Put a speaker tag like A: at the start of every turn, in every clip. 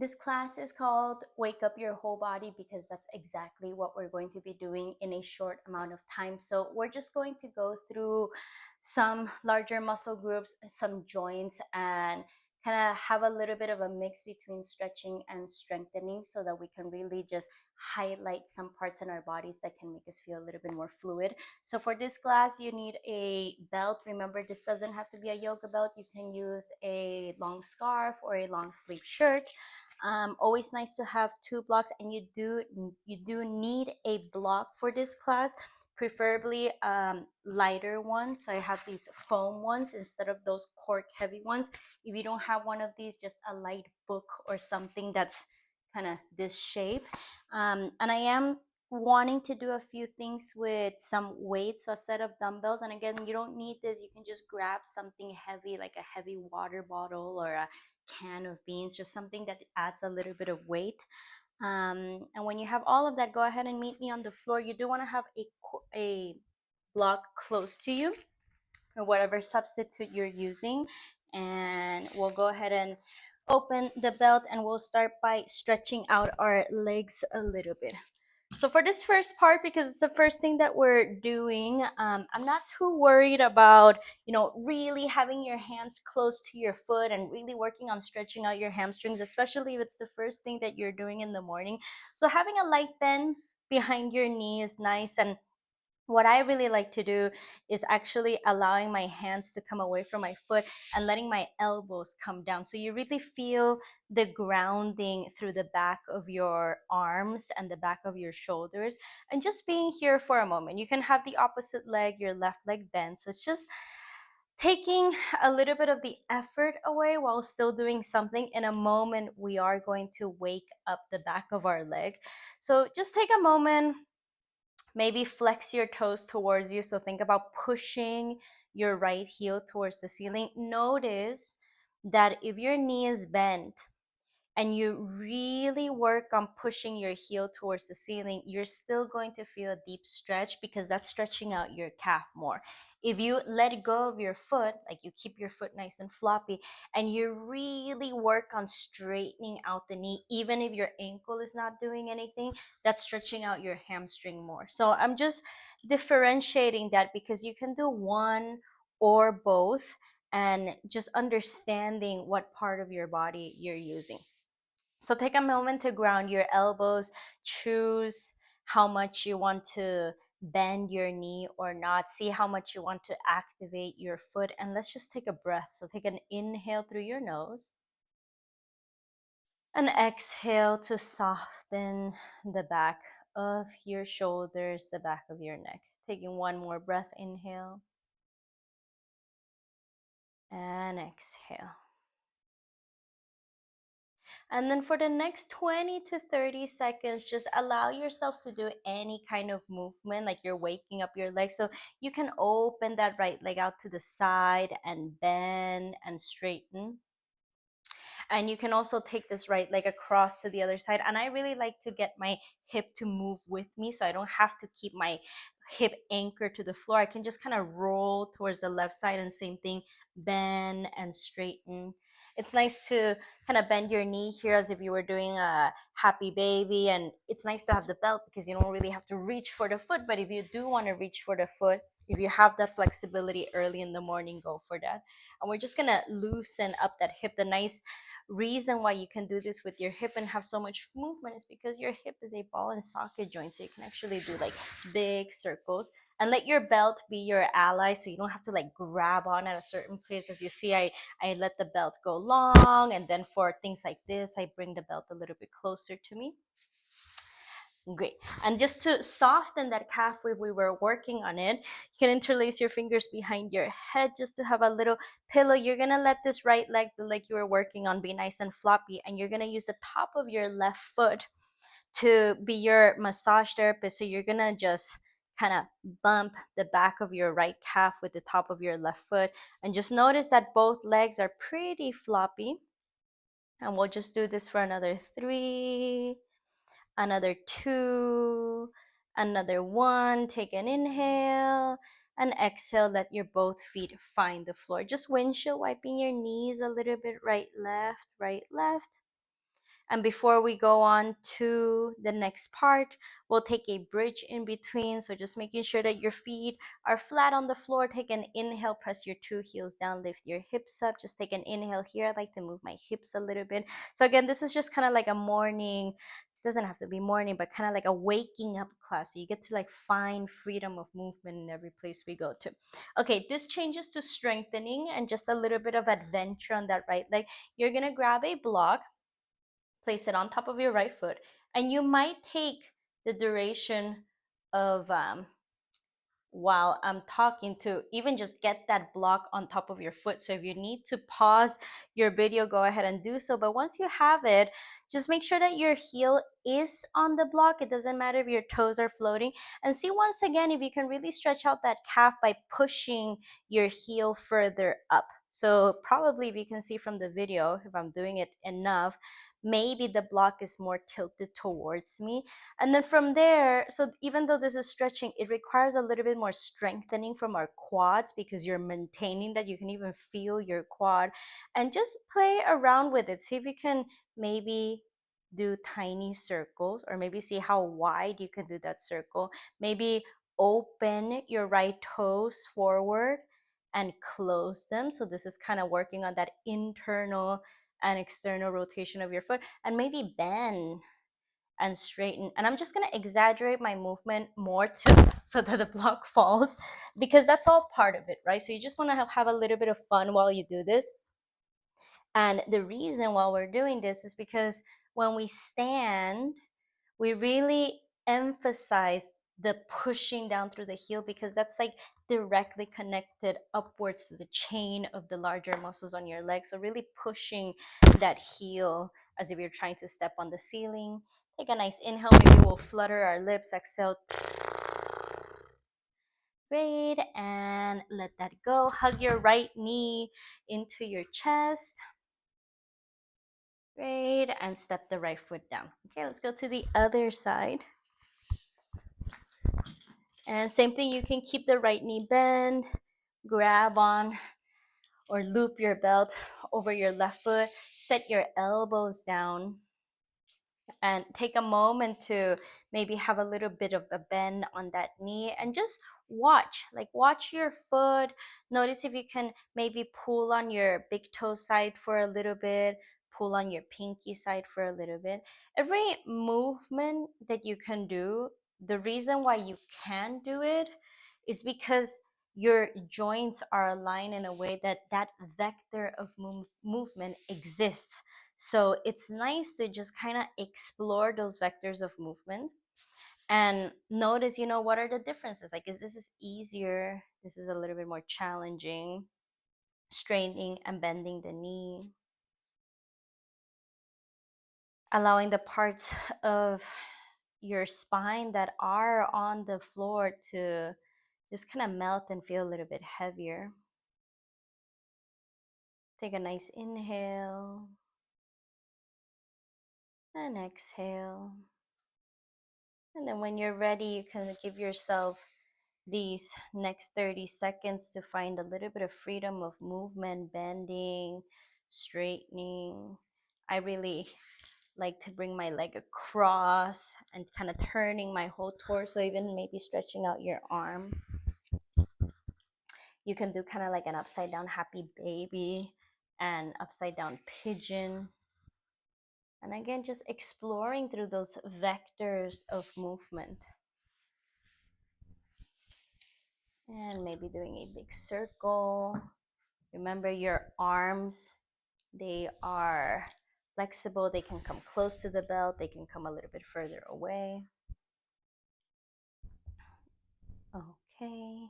A: This class is called Wake Up Your Whole Body because that's exactly what we're going to be doing in a short amount of time. So we're just going to go through some larger muscle groups, some joints, and kind of have a little bit of a mix between stretching and strengthening so that we can really just highlight some parts in our bodies that can make us feel a little bit more fluid. So for this class, you need a belt. Remember, this doesn't have to be a yoga belt. You can use a long scarf or a long sleeve shirt. Always nice to have two blocks, and you do need a block for this class, preferably lighter ones. So I have these foam ones instead of those cork heavy ones. If you don't have one of these, just a light book or something that's kind of this shape. And I am wanting to do a few things with some weights, so a set of dumbbells. And again, you don't need this. You can just grab something heavy like a heavy water bottle or a can of beans, just something that adds a little bit of weight. And when you have all of that, go ahead and meet me on the floor. You do want to have a block close to you or whatever substitute you're using. And we'll go ahead and open the belt, and we'll start by stretching out our legs a little bit. So for this first part, because it's the first thing that we're doing, I'm not too worried about, really having your hands close to your foot and really working on stretching out your hamstrings, especially if it's the first thing that you're doing in the morning. So having a light bend behind your knee is nice. And what I really like to do is actually allowing my hands to come away from my foot and letting my elbows come down. So you really feel the grounding through the back of your arms and the back of your shoulders, and just being here for a moment. You can have the opposite leg, your left leg bent. So it's just taking a little bit of the effort away while still doing something. In a moment, we are going to wake up the back of our leg. So just take a moment. Maybe flex your toes towards you. So think about pushing your right heel towards the ceiling. Notice that if your knee is bent and you really work on pushing your heel towards the ceiling, you're still going to feel a deep stretch because that's stretching out your calf more. If you let go of your foot, like you keep your foot nice and floppy, and you really work on straightening out the knee, even if your ankle is not doing anything, that's stretching out your hamstring more. So I'm just differentiating that because you can do one or both, and just understanding what part of your body you're using. So take a moment to ground your elbows. Choose how much you want to bend your knee or not. See how much you want to activate your foot. And let's just take a breath. So take an inhale through your nose, and exhale to soften the back of your shoulders, the back of your neck. Taking one more breath, inhale and exhale. And then for the next 20 to 30 seconds, just allow yourself to do any kind of movement, like you're waking up your legs. So you can open that right leg out to the side and bend and straighten. And you can also take this right leg across to the other side. And I really like to get my hip to move with me, so I don't have to keep my hip anchored to the floor. I can just kind of roll towards the left side, and same thing, bend and straighten. It's nice to kind of bend your knee here as if you were doing a happy baby. And it's nice to have the belt because you don't really have to reach for the foot. But if you do want to reach for the foot, if you have that flexibility early in the morning, go for that. And we're just going to loosen up that hip. The nice reason why you can do this with your hip and have so much movement is because your hip is a ball and socket joint. So you can actually do like big circles, and let your belt be your ally. So you don't have to like grab on at a certain place. As you see, I let the belt go long. And then for things like this, I bring the belt a little bit closer to me. Great. And just to soften that calf, if we were working on it, you can interlace your fingers behind your head just to have a little pillow. You're going to let this right leg, the leg you were working on, be nice and floppy. And you're going to use the top of your left foot to be your massage therapist. So you're going to just kind of bump the back of your right calf with the top of your left foot. And just notice that both legs are pretty floppy. And we'll just do this for another 3, another 2, another 1. Take an inhale and exhale. Let your both feet find the floor. Just windshield wiping your knees a little bit, right, left, right, left. And before we go on to the next part, we'll take a bridge in between. So just making sure that your feet are flat on the floor. Take an inhale, press your two heels down, lift your hips up. Just take an inhale here. I like to move my hips a little bit. So again, this is just kind of like a morning, doesn't have to be morning, but kind of like a waking up class. So you get to like find freedom of movement in every place we go to. Okay, this changes to strengthening and just a little bit of adventure on that right leg. You're gonna grab a block, place it on top of your right foot, and you might take the duration of while I'm talking to even just get that block on top of your foot. So if you need to pause your video, go ahead and do so. But once you have it, just make sure that your heel is on the block. It doesn't matter if your toes are floating. And see once again if you can really stretch out that calf by pushing your heel further up. So probably if you can see from the video, if I'm doing it enough, maybe the block is more tilted towards me. And then from there, so even though this is stretching, it requires a little bit more strengthening from our quads because you're maintaining that. You can even feel your quad and just play around with it. See if you can maybe do tiny circles, or maybe see how wide you can do that circle. Maybe open your right toes forward and close them. So this is kind of working on that internal and external rotation of your foot, and maybe bend and straighten. And I'm just going to exaggerate my movement more too so that the block falls, because that's all part of it, right? So you just want to have a little bit of fun while you do this. And the reason why we're doing this is because when we stand, we really emphasize the pushing down through the heel, because that's like directly connected upwards to the chain of the larger muscles on your leg. So really pushing that heel as if you're trying to step on the ceiling. Take a nice inhale. Maybe we'll flutter our lips. Exhale. Great. And let that go. Hug your right knee into your chest. Great. And step the right foot down. Okay, let's go to the other side. And same thing, you can keep the right knee bent, grab on or loop your belt over your left foot, set your elbows down, and take a moment to maybe have a little bit of a bend on that knee, and just watch your foot. Notice if you can maybe pull on your big toe side for a little bit, pull on your pinky side for a little bit. Every movement that you can do, the reason why you can do it is because your joints are aligned in a way that that vector of movement exists. So it's nice to just kind of explore those vectors of movement and notice, what are the differences? Like, is this is easier? This is a little bit more challenging. Straightening and bending the knee. Allowing the parts of your spine that are on the floor to just kind of melt and feel a little bit heavier. Take a nice inhale and exhale. And then when you're ready, you can give yourself these next 30 seconds to find a little bit of freedom of movement, bending, straightening. I really like to bring my leg across and kind of turning my whole torso, even maybe stretching out your arm. You can do kind of like an upside down happy baby and upside down pigeon. And again, just exploring through those vectors of movement. And maybe doing a big circle. Remember, your arms, they are flexible. They can come close to the belt. They can come a little bit further away. Okay.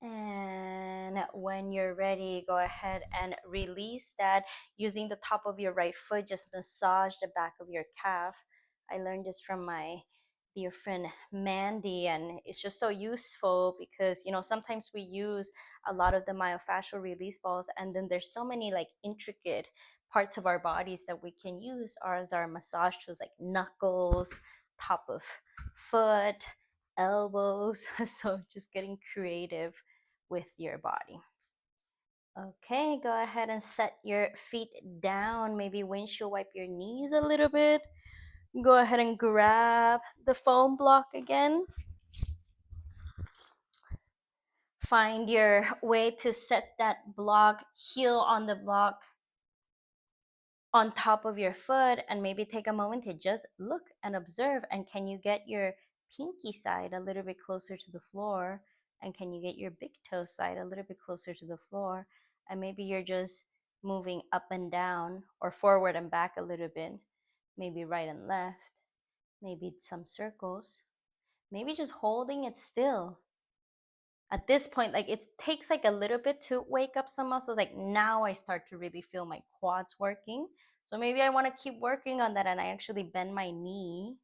A: And when you're ready, go ahead and release that using the top of your right foot. Just massage the back of your calf. I learned this from my dear friend Mandy, and it's just so useful because sometimes we use a lot of the myofascial release balls, and then there's so many like intricate parts of our bodies that we can use as our massage tools, like knuckles, top of foot, elbows. So just getting creative with your body. Okay, go ahead and set your feet down. Maybe windshield wipe your knees a little bit. Go ahead and grab the foam block again. Find your way to set that block, heel on the block on top of your foot, and maybe take a moment to just look and observe. And can you get your pinky side a little bit closer to the floor? And can you get your big toe side a little bit closer to the floor? And maybe you're just moving up and down or forward and back a little bit, maybe right and left, maybe some circles, maybe just holding it still. At this point, like it takes like a little bit to wake up some muscles. Like now I start to really feel my quads working. So maybe I want to keep working on that, and I actually bend my knee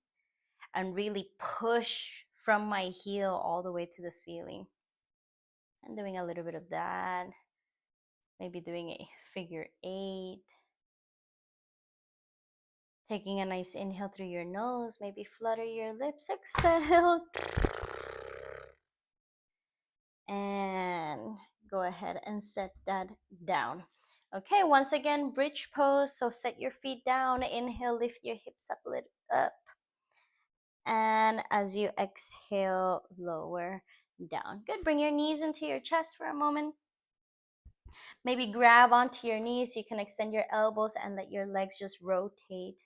A: and really push from my heel all the way to the ceiling. And doing a little bit of that. Maybe doing a figure 8. Taking a nice inhale through your nose. Maybe flutter your lips. Exhale. And go ahead and set that down. Okay, once again, bridge pose. So set your feet down. Inhale, lift your hips up, lift up. And as you exhale, lower down. Good. Bring your knees into your chest for a moment. Maybe grab onto your knees. You can extend your elbows and let your legs just rotate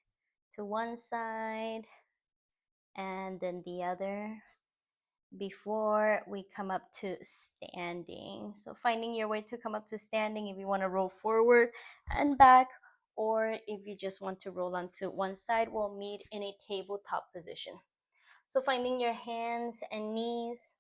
A: to one side and then the other before we come up to standing. So finding your way to come up to standing if you want to roll forward and back, or if you just want to roll onto one side, we'll meet in a tabletop position. So finding your hands and knees.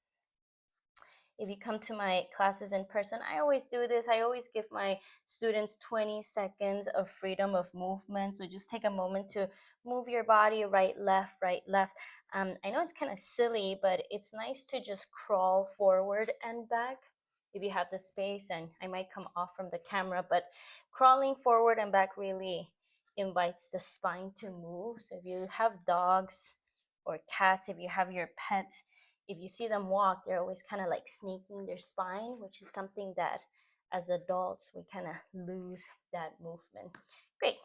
A: If you come to my classes in person, I always do this. I always give my students 20 seconds of freedom of movement. So just take a moment to move your body right, left, right, left. I know it's kind of silly, but it's nice to just crawl forward and back if you have the space. And I might come off from the camera, but crawling forward and back really invites the spine to move. So if you have dogs or cats, if you have your pets, if you see them walk, they're always kind of like snaking their spine, which is something that as adults, we kind of lose that movement. Great.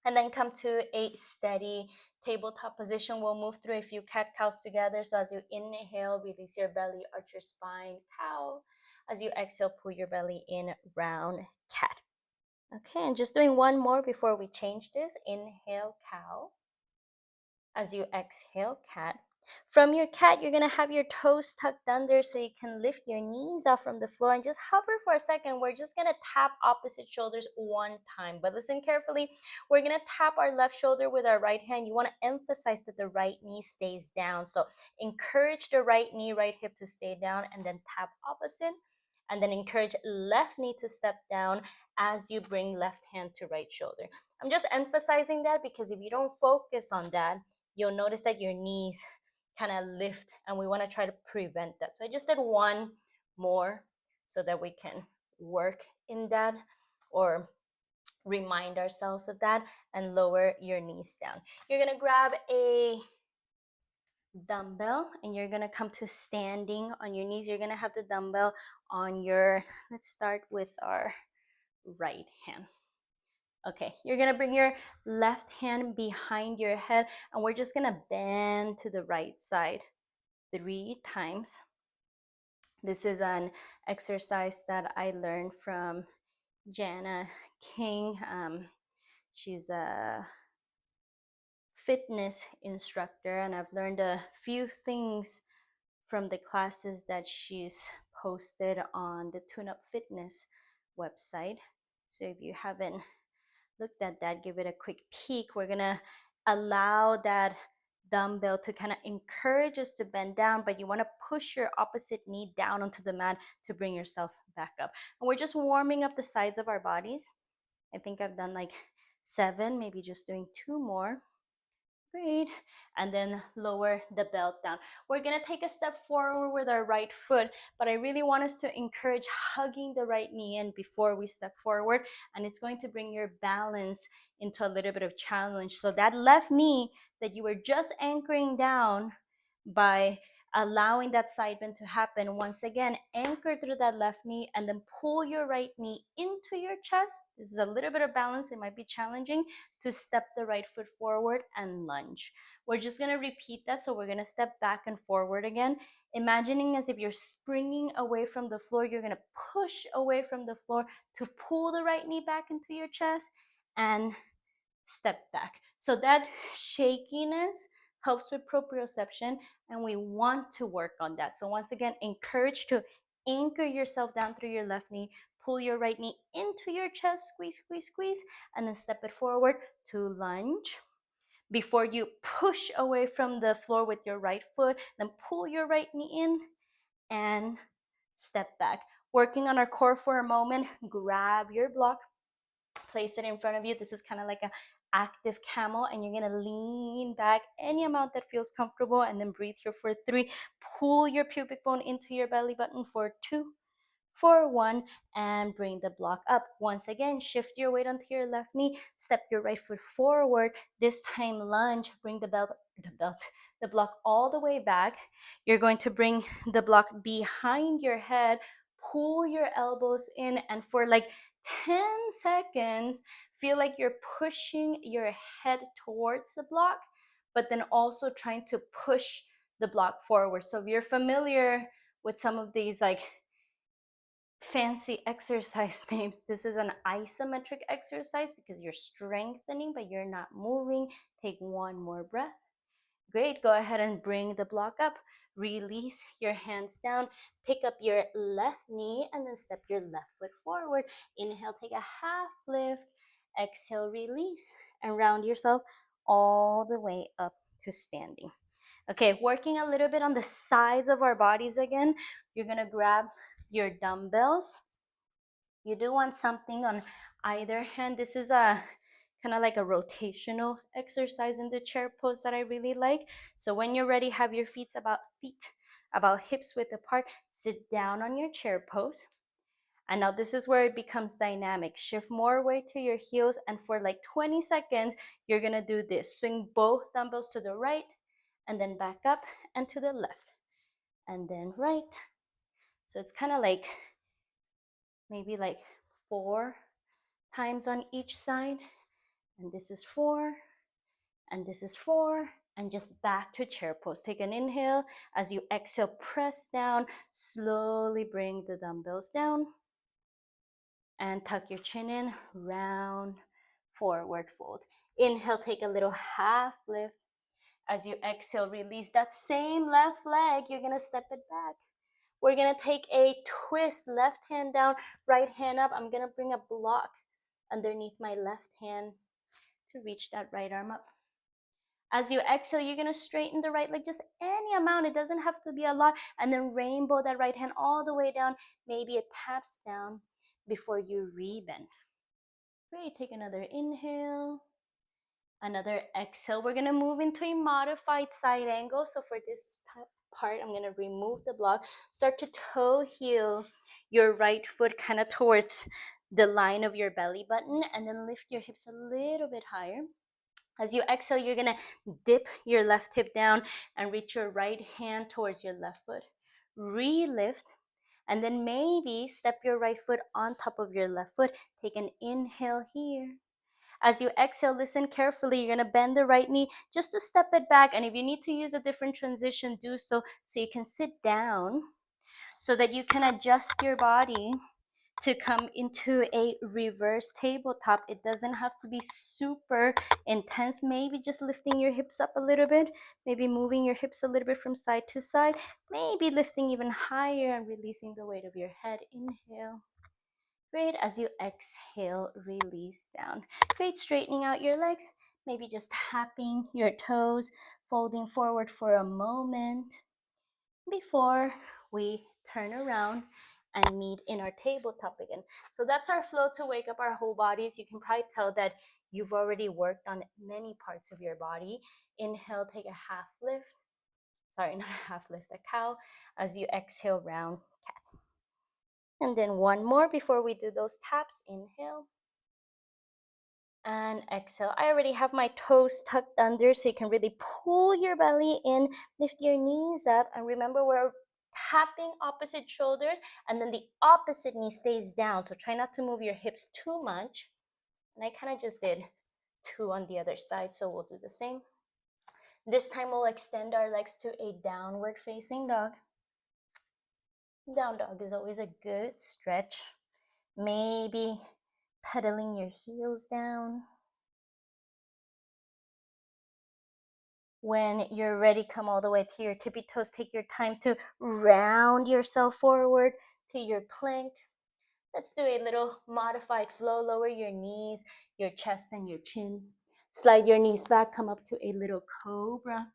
A: And then come to a steady tabletop position. We'll move through a few cat-cows together. So as you inhale, release your belly, arch your spine, cow. As you exhale, pull your belly in, round cat. Okay, and just doing one more before we change this. Inhale, cow. As you exhale, cat. From your cat, you're going to have your toes tucked under so you can lift your knees off from the floor and just hover for a second. We're just going to tap opposite shoulders one time. But listen carefully. We're going to tap our left shoulder with our right hand. You want to emphasize that the right knee stays down. So encourage the right knee, right hip to stay down, and then tap opposite. And then encourage left knee to step down as you bring left hand to right shoulder. I'm just emphasizing that because if you don't focus on that, you'll notice that your knees kind of lift, and we want to try to prevent that. So I just did one more so that we can work in that or remind ourselves of that, and lower your knees down. You're going to grab a dumbbell and you're going to come to standing on your knees. You're going to have the dumbbell on your, let's start with our right hand. Okay, you're gonna bring your left hand behind your head and we're just gonna bend to the right side 3 times. This is an exercise that I learned from Jana King. She's a fitness instructor, and I've learned a few things from the classes that she's posted on the Tune Up Fitness website. So if you haven't looked at that, give it a quick peek. We're gonna allow that dumbbell to kind of encourage us to bend down, but you want to push your opposite knee down onto the mat to bring yourself back up. And we're just warming up the sides of our bodies. I think I've done like 7, maybe just doing 2 more. Great. And then lower the belt down. We're going to take a step forward with our right foot, but I really want us to encourage hugging the right knee in before we step forward, and it's going to bring your balance into a little bit of challenge. So that left knee that you were just anchoring down by allowing that side bend to happen. Once again, anchor through that left knee and then pull your right knee into your chest. This is a little bit of balance. It might be challenging to step the right foot forward and lunge. We're just going to repeat that. So we're going to step back and forward again, imagining as if you're springing away from the floor. You're going to push away from the floor to pull the right knee back into your chest and step back. So that shakiness helps with proprioception, and we want to work on that. So once again, encourage to anchor yourself down through your left knee, pull your right knee into your chest, squeeze, squeeze, squeeze, and then step it forward to lunge. Before you push away from the floor with your right foot, then pull your right knee in and step back. Working on our core for a moment, grab your block, place it in front of you. This is kind of like a active camel, and you're gonna lean back any amount that feels comfortable, and then breathe through for 3. Pull your pubic bone into your belly button for 2, for 1, and bring the block up. Once again, shift your weight onto your left knee, step your right foot forward. This time lunge, bring the block all the way back. You're going to bring the block behind your head, pull your elbows in, and for like 10 seconds, feel like you're pushing your head towards the block, but then also trying to push the block forward. So if you're familiar with some of these like fancy exercise names, this is an isometric exercise because you're strengthening, but you're not moving. Take one more breath. Great. Go ahead and bring the block up. Release your hands down. Pick up your left knee and then step your left foot forward. Inhale, take a half lift. Exhale, release, and round yourself all the way up to standing. Okay, working a little bit on the sides of our bodies again. You're going to grab your dumbbells. You do want something on either hand. This is a kind of like a rotational exercise in the chair pose that I really like. So when you're ready, have your feet about hips width apart. Sit down on your chair pose. And now this is where it becomes dynamic. Shift more weight to your heels, and for like 20 seconds, you're gonna do this. Swing both dumbbells to the right, and then back up and to the left, and then right. So it's kind of like maybe like 4 times on each side. And this is 4, and this is 4, and just back to chair pose. Take an inhale. As you exhale, press down. Slowly bring the dumbbells down and tuck your chin in. Round, forward fold. Inhale, take a little half lift. As you exhale, release that same left leg. You're gonna step it back. We're gonna take a twist, left hand down, right hand up. I'm gonna bring a block underneath my left hand to reach that right arm up. As you exhale, you're gonna straighten the right leg, just any amount. It doesn't have to be a lot. And then rainbow that right hand all the way down. Maybe it taps down before you rebend. Great, take another inhale. Another exhale. We're gonna move into a modified side angle. So for this part, I'm gonna remove the block. Start to toe heel your right foot kind of towards the line of your belly button, and then lift your hips a little bit higher. As you exhale, you're gonna dip your left hip down and reach your right hand towards your left foot. Relift, and then maybe step your right foot on top of your left foot. Take an inhale here. As you exhale, listen carefully. You're gonna bend the right knee just to step it back. And if you need to use a different transition, do so you can sit down so that you can adjust your body to come into a reverse tabletop. It doesn't have to be super intense. Maybe just lifting your hips up a little bit, maybe moving your hips a little bit from side to side, maybe lifting even higher and releasing the weight of your head. Inhale. Great. As you exhale, release down. Great. Straightening out your legs, maybe just tapping your toes, folding forward for a moment before we turn around and meet in our tabletop again. So that's our flow to wake up our whole bodies. You can probably tell that you've already worked on many parts of your body. Inhale, take a half lift. Sorry, not a half lift, a cow. As you exhale, round cat. And then one more before we do those taps. Inhale. And exhale. I already have my toes tucked under, so you can really pull your belly in, lift your knees up, and remember we're tapping opposite shoulders, and then the opposite knee stays down. So try not to move your hips too much. And I kind of just did 2 on the other side, so we'll do the same. This time we'll extend our legs to a downward facing dog. Down dog is always a good stretch. Maybe pedaling your heels down. When you're ready, come all the way to your tippy toes. Take your time to round yourself forward to your plank. Let's do a little modified flow. Lower your knees, your chest, and your chin. Slide your knees back, come up to a little cobra.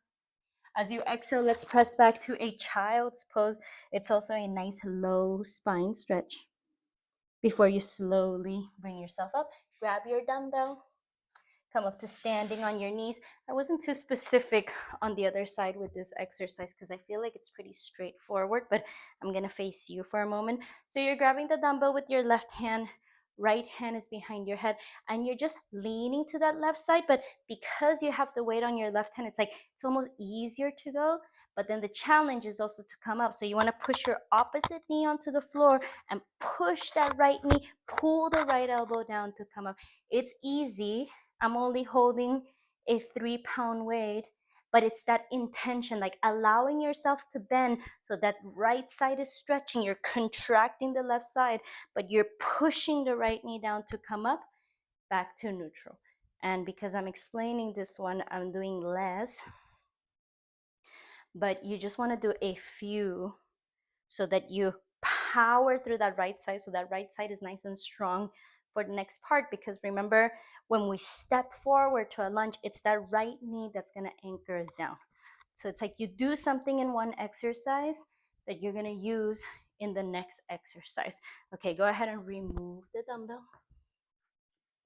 A: As you exhale, let's press back to a child's pose. It's also a nice low spine stretch. Before you slowly bring yourself up, grab your dumbbell. Come up to standing on your knees. I wasn't too specific on the other side with this exercise because I feel like it's pretty straightforward, but I'm gonna face you for a moment. So you're grabbing the dumbbell with your left hand, right hand is behind your head, and you're just leaning to that left side, but because you have the weight on your left hand, it's almost easier to go, but then the challenge is also to come up. So you wanna push your opposite knee onto the floor and push that right knee, pull the right elbow down to come up. It's easy. I'm only holding a 3-pound weight, but it's that intention, like allowing yourself to bend so that right side is stretching. You're contracting the left side, but you're pushing the right knee down to come up back to neutral. And because I'm explaining this one, I'm doing less, but you just want to do a few so that you power through that right side, so that right side is nice and strong for the next part. Because remember, when we step forward to a lunge, it's that right knee that's going to anchor us down. So it's like you do something in one exercise that you're going to use in the next exercise. Okay, go ahead and remove the dumbbell.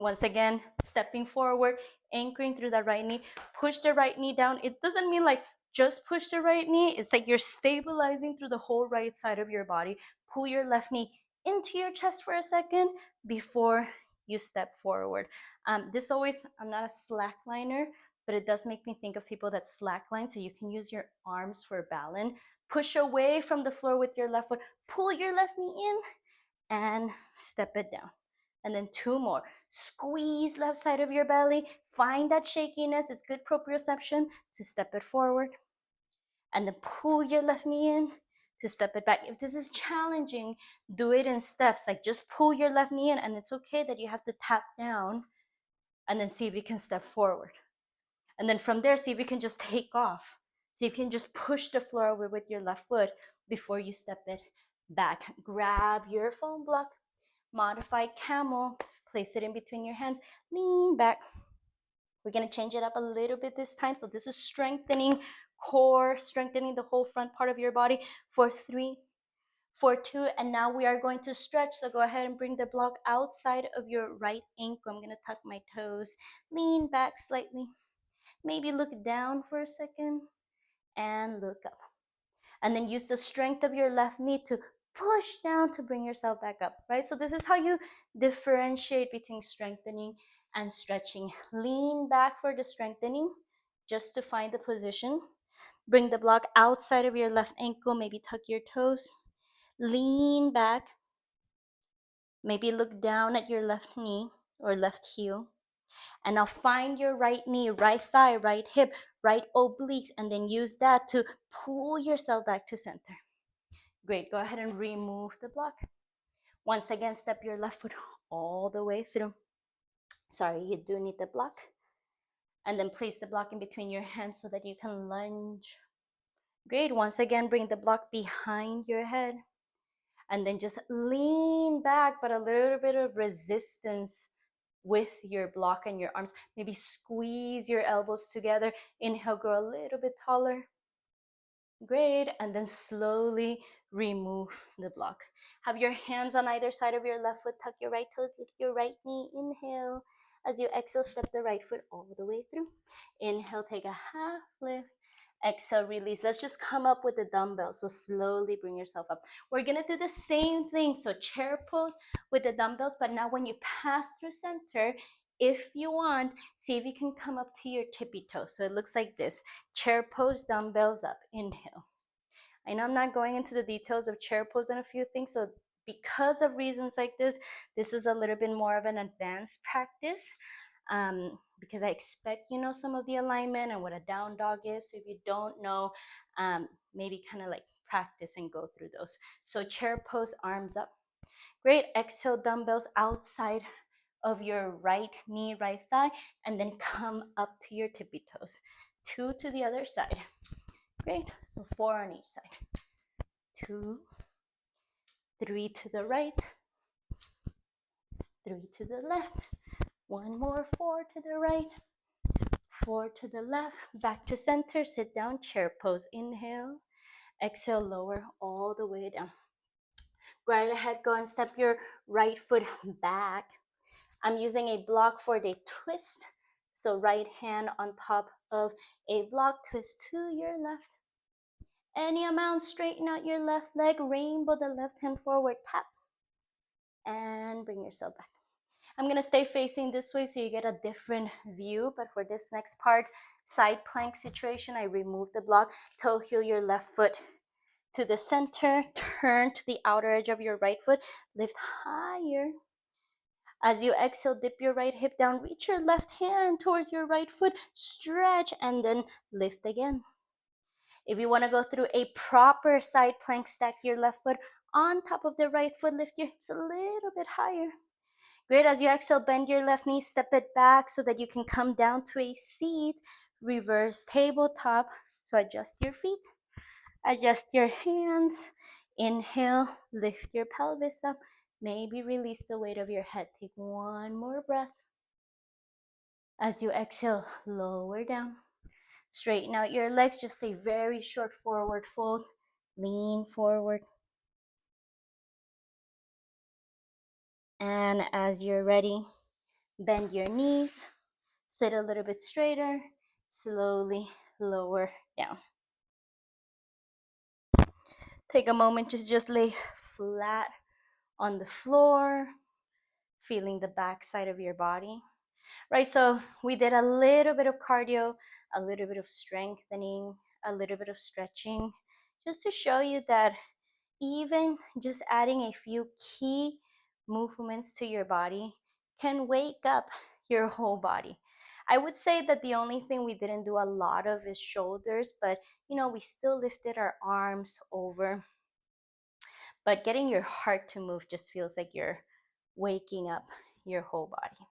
A: Once again, stepping forward, anchoring through that right knee, push the right knee down. It doesn't mean like just push the right knee. It's like you're stabilizing through the whole right side of your body. Pull your left knee into your chest for a second before you step forward. This always, I'm not a slackliner, but it does make me think of people that slackline. So you can use your arms for balance. Push away from the floor with your left foot. Pull your left knee in and step it down. And then 2 more. Squeeze left side of your belly. Find that shakiness. It's good proprioception to step it forward. And then pull your left knee in to step it back. If this is challenging, do it in steps. Like just pull your left knee in, and it's okay that you have to tap down and then see if you can step forward. And then from there, see if you can just take off. See if you can just push the floor over with your left foot before you step it back. Grab your foam block. Modified camel, place it in between your hands, lean back. We're going to change it up a little bit this time. So this is strengthening core, strengthening the whole front part of your body for 3, for 2, and now we are going to stretch. So go ahead and bring the block outside of your right ankle. I'm going to tuck my toes, lean back slightly, maybe look down for a second and look up. And then use the strength of your left knee to push down to bring yourself back up, right? So this is how you differentiate between strengthening and stretching. Lean back for the strengthening, just to find the position. Bring the block outside of your left ankle, maybe tuck your toes. Lean back, maybe look down at your left knee or left heel. And now find your right knee, right thigh, right hip, right obliques, and then use that to pull yourself back to center. Great, go ahead and remove the block. Once again, step your left foot all the way through. Sorry, you do need the block. And then place the block in between your hands so that you can lunge. Great, once again, bring the block behind your head. And then just lean back, but a little bit of resistance with your block and your arms. Maybe squeeze your elbows together. Inhale, grow a little bit taller. Great, and then slowly remove the block. Have your hands on either side of your left foot. Tuck your right toes, lift your right knee. Inhale. As you exhale, step the right foot all the way through. Inhale, take a half lift. Exhale, release. Let's just come up with the dumbbell. So slowly bring yourself up. We're gonna do the same thing. So chair pose with the dumbbells, but now when you pass through center, If you want, see if you can come up to your tippy toes. So it looks like this. Chair pose, dumbbells up. Inhale. I know I'm not going into the details of chair pose and a few things. So because of reasons like this is a little bit more of an advanced practice, because I expect you know some of the alignment and what a down dog is. So if you don't know, maybe kind of like practice and go through those. So chair pose, arms up. Great. Exhale, dumbbells outside of your right knee, right thigh, and then come up to your tippy toes. 2 to the other side. Great. So 4 on each side. 2, 3 to the right, 3 to the left. One more, 4 to the right, 4 to the left. Back to center. Sit down, chair pose. Inhale. Exhale, lower all the way down. Right ahead, go and step your right foot back. I'm using a block for the twist. So right hand on top of a block, twist to your left. Any amount, straighten out your left leg, rainbow the left hand forward, tap, and bring yourself back. I'm gonna stay facing this way so you get a different view, but for this next part, side plank situation, I remove the block, toe heel your left foot to the center, turn to the outer edge of your right foot, lift higher. As you exhale, dip your right hip down, reach your left hand towards your right foot, stretch, and then lift again. If you want to go through a proper side plank, stack your left foot on top of the right foot, lift your hips a little bit higher. Great. As you exhale, bend your left knee, step it back so that you can come down to a seat, reverse tabletop. So adjust your feet, adjust your hands. Inhale, lift your pelvis up. Maybe release the weight of your head. Take one more breath. As you exhale, lower down. Straighten out your legs. Just a very short forward fold. Lean forward. And as you're ready, bend your knees. Sit a little bit straighter. Slowly lower down. Take a moment to just lay flat on the floor, feeling the back side of your body. Right, so we did a little bit of cardio, a little bit of strengthening, a little bit of stretching, just to show you that even just adding a few key movements to your body can wake up your whole body. I would say that the only thing we didn't do a lot of is shoulders, but you know, we still lifted our arms over. But getting your heart to move just feels like you're waking up your whole body.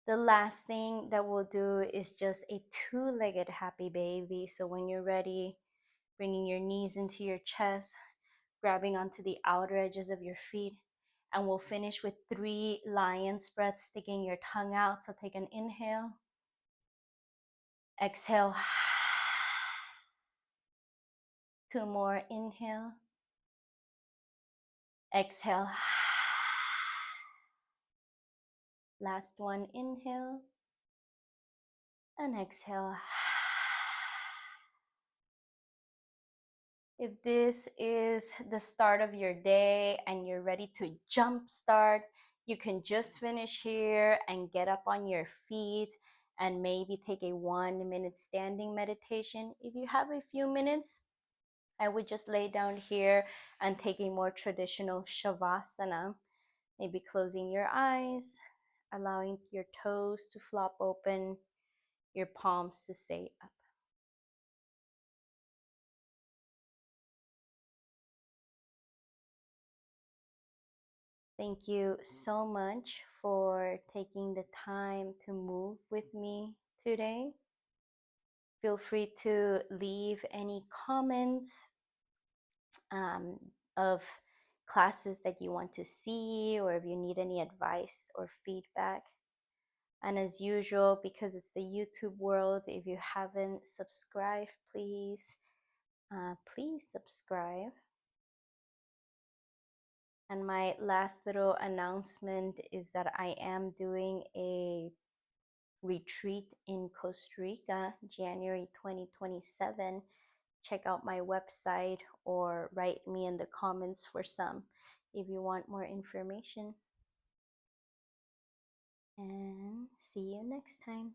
A: The last thing that we'll do is just a two-legged happy baby. So when you're ready, bringing your knees into your chest, grabbing onto the outer edges of your feet, and we'll finish with 3 lion's breaths, sticking your tongue out. So take an inhale, exhale, 2 more, inhale, exhale, last one, inhale, and exhale. If this is the start of your day and you're ready to jump start, you can just finish here and get up on your feet and maybe take a 1-minute standing meditation. If you have a few minutes, I would just lay down here and take a more traditional shavasana, maybe closing your eyes, allowing your toes to flop open, your palms to stay up. Thank you so much for taking the time to move with me today. Feel free to leave any comments of classes that you want to see, or if you need any advice or feedback. And as usual, because it's the YouTube world, if you haven't subscribed, please subscribe. And my last little announcement is that I am doing a retreat in Costa Rica, January 2027. Check out my website or write me in the comments for some if you want more information. and see you next time.